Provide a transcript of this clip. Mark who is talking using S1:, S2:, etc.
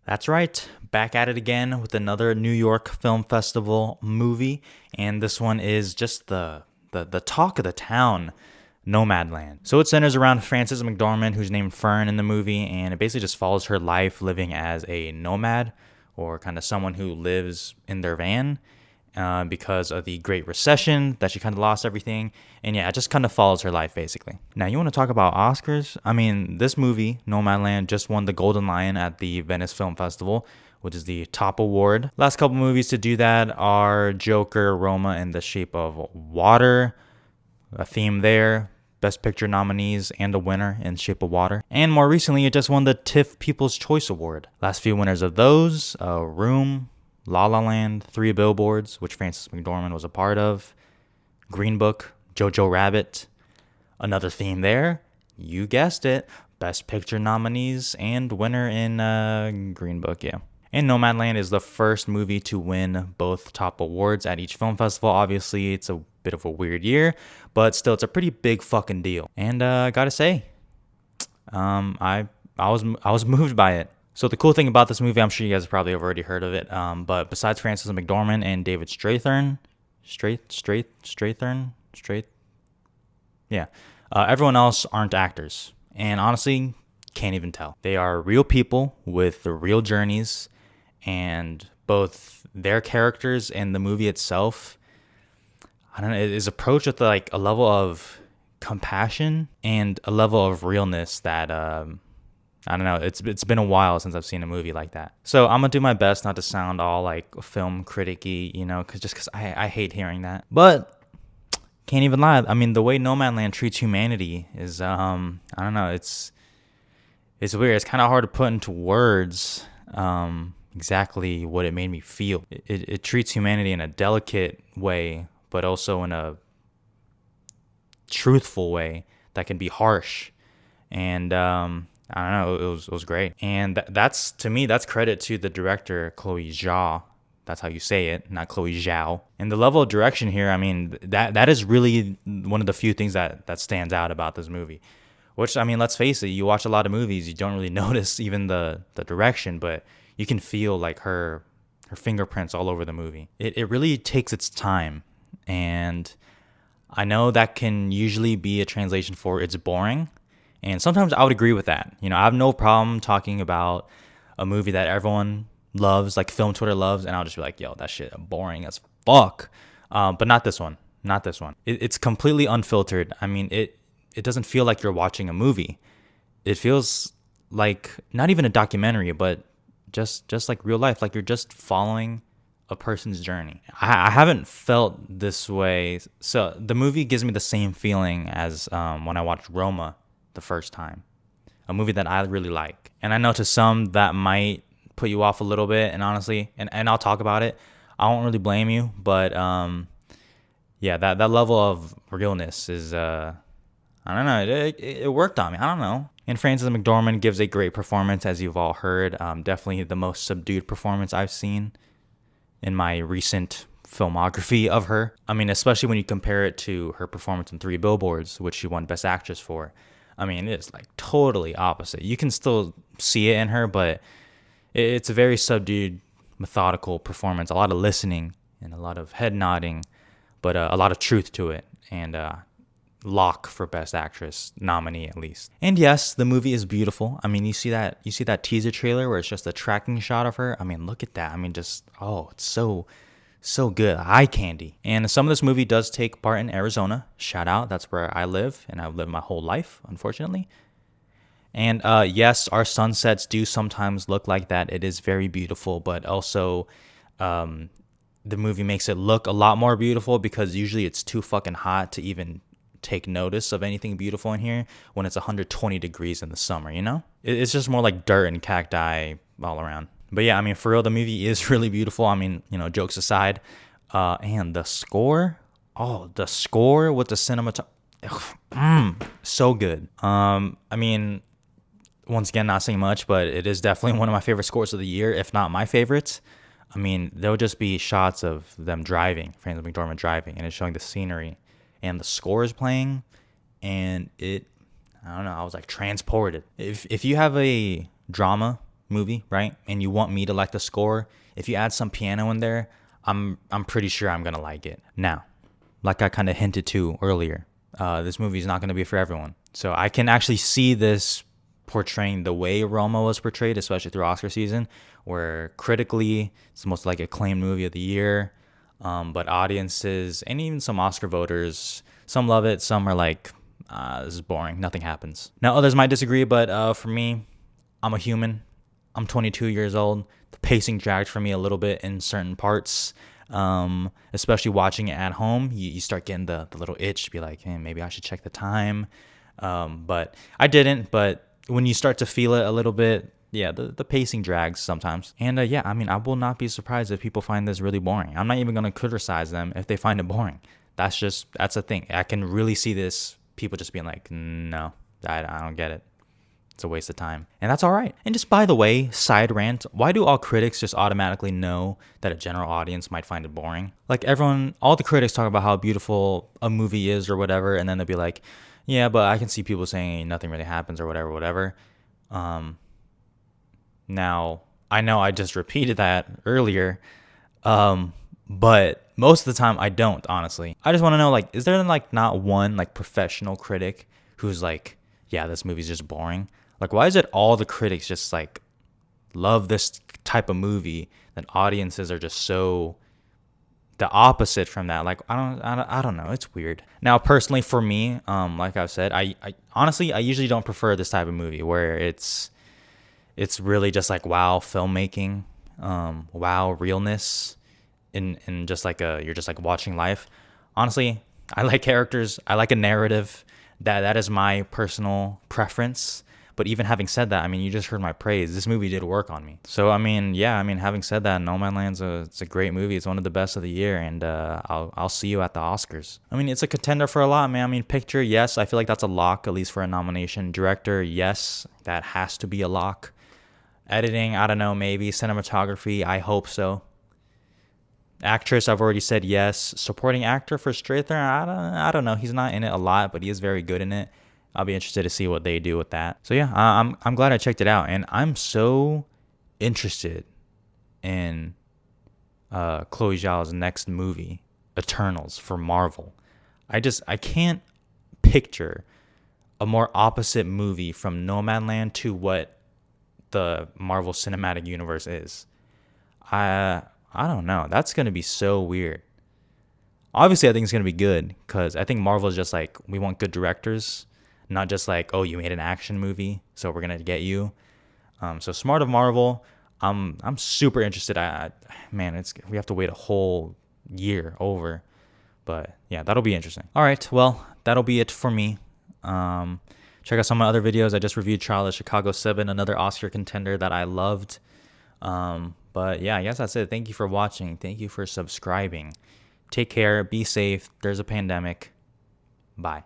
S1: That's right. Back at it again with another New York Film Festival movie, and this one is just the talk of the town, Nomadland. So it centers around Frances McDormand, who's named Fern in the movie, and it basically just follows her life living as a nomad, or kind of someone who lives in their van because of the Great Recession, that she kind of lost everything. And yeah, it just kind of follows her life, basically. Now, you want to talk about Oscars? I mean, this movie, Nomadland, just won the Golden Lion at the Venice Film Festival, which is the top award. Last couple movies to do that are Joker, Roma, and The Shape of Water. A theme there. Best Picture nominees and a winner in Shape of Water. And more recently, it just won the TIFF People's Choice Award. Last few winners of those, Room, La La Land, Three Billboards, which Frances McDormand was a part of, Green Book, Jojo Rabbit. Another theme there, you guessed it, Best Picture nominees and winner in Green Book, yeah. And Nomadland is the first movie to win both top awards at each film festival. Obviously, it's a bit of a weird year, but still, it's a pretty big fucking deal. And I gotta say, I was moved by it. So the cool thing about this movie, I'm sure you guys have probably already heard of it, but besides Frances McDormand and David everyone else aren't actors, and honestly, can't even tell. They are real people with the real journeys, and both their characters and the movie itself, I don't know, it is approached with like a level of compassion and a level of realness that I don't know. It's been a while since I've seen a movie like that. So I'm gonna do my best not to sound all like film criticky, because I hate hearing that. But can't even lie. I mean, the way Nomadland treats humanity is I don't know. It's weird. It's kind of hard to put into words exactly what it made me feel. It treats humanity in a delicate way, but also in a truthful way that can be harsh. And I don't know, it was great. And that's, to me, that's credit to the director, Chloe Zhao. That's how you say it, not Chloe Zhao. And the level of direction here, I mean, that is really one of the few things that stands out about this movie. Which, I mean, let's face it, you watch a lot of movies, you don't really notice even the direction, but you can feel like her fingerprints all over the movie. It really takes its time. And I know that can usually be a translation for it's boring. And sometimes I would agree with that. I have no problem talking about a movie that everyone loves, like film Twitter loves, and I'll just be like, yo, that shit boring as fuck. But not this one. Not this one. It's completely unfiltered. I mean, it doesn't feel like you're watching a movie. It feels like not even a documentary, but just like real life, like you're just following a person's journey. I haven't felt this way. So the movie gives me the same feeling as when I watched Roma the first time, a movie that I really like. And I know to some that might put you off a little bit, and honestly, and I'll talk about it, I won't really blame you, but yeah, that level of realness is I don't know, it worked on me. I don't know. And Frances McDormand gives a great performance, as you've all heard. Definitely the most subdued performance I've seen in my recent filmography of her. I mean, especially when you compare it to her performance in Three Billboards, which she won Best Actress for. I mean, it's like totally opposite. You can still see it in her, but it's a very subdued, methodical performance. A lot of listening and a lot of head nodding, but a lot of truth to it. And lock for Best Actress nominee at least. And yes, the movie is beautiful. I mean, you see that teaser trailer where it's just a tracking shot of her. I mean, look at that. I mean, just it's so good, eye candy. And some of this movie does take part in Arizona. Shout out, that's where I live, and I've lived my whole life, unfortunately. And yes, our sunsets do sometimes look like that. It is very beautiful, but also the movie makes it look a lot more beautiful because usually it's too fucking hot to even take notice of anything beautiful in here when it's 120 degrees in the summer, It's just more like dirt and cacti all around. But yeah, I mean, for real, the movie is really beautiful. I mean, jokes aside. And the score, the score with the so good. I mean, once again, not saying much, but it is definitely one of my favorite scores of the year, if not my favorites. I mean, there'll just be shots of them driving, Frances McDormand driving, and it's showing the scenery, and the score is playing, and I don't know, I was like transported. If you have a drama movie, right? And you want me to like the score, if you add some piano in there, I'm pretty sure I'm gonna like it. Now, like I kind of hinted to earlier, this movie is not gonna be for everyone. So I can actually see this portraying the way Roma was portrayed, especially through Oscar season, where critically it's the most like acclaimed movie of the year, but audiences and even some Oscar voters, some love it, some are like, this is boring, nothing happens. Now others might disagree, but for me, I'm a human. I'm 22 years old. The pacing dragged for me a little bit in certain parts, especially watching it at home. You start getting the little itch to be like, hey, maybe I should check the time. But I didn't. But when you start to feel it a little bit, yeah, the pacing drags sometimes. And yeah, I mean, I will not be surprised if people find this really boring. I'm not even going to criticize them if they find it boring. That's a thing. I can really see this, people just being like, no, I don't get it. It's a waste of time. And that's all right. And just by the way, side rant, why do all critics just automatically know that a general audience might find it boring? Like everyone, all the critics talk about how beautiful a movie is or whatever, and then they'll be like, yeah, but I can see people saying nothing really happens or whatever. Now, I know I just repeated that earlier, but most of the time I don't, honestly. I just want to know, like, is there like not one like professional critic who's like, yeah, this movie's just boring? Like, why is it all the critics just like love this type of movie, then audiences are just so the opposite from that? Like, I don't know. It's weird. Now, personally, for me, like I've said, I honestly, I usually don't prefer this type of movie where it's really just like wow filmmaking, wow realness, in just like you're just like watching life. Honestly, I like characters. I like a narrative. That is my personal preference. But even having said that, I mean, you just heard my praise. This movie did work on me. So, I mean, yeah, I mean, having said that, Nomadland's it's a great movie. It's one of the best of the year, and I'll see you at the Oscars. I mean, it's a contender for a lot, man. I mean, picture, yes, I feel like that's a lock, at least for a nomination. Director, yes, that has to be a lock. Editing, I don't know, maybe. Cinematography, I hope so. Actress, I've already said yes. Supporting actor for Strather, I don't know. He's not in it a lot, but he is very good in it. I'll be interested to see what they do with that. So yeah, I'm glad I checked it out, and I'm so interested in Chloe Zhao's next movie, Eternals, for Marvel. I can't picture a more opposite movie from Nomadland to what the Marvel Cinematic Universe is. I don't know. That's gonna be so weird. Obviously, I think it's gonna be good because I think Marvel is just like, we want good directors. Not just like, oh, you made an action movie, so we're gonna get you. So smart of Marvel. I'm super interested. Man, we have to wait a whole year over, but yeah, that'll be interesting. All right, well, that'll be it for me. Check out some of my other videos. I just reviewed Trial of Chicago 7, another Oscar contender that I loved. But yeah, I guess that's it. Thank you for watching. Thank you for subscribing. Take care. Be safe. There's a pandemic. Bye.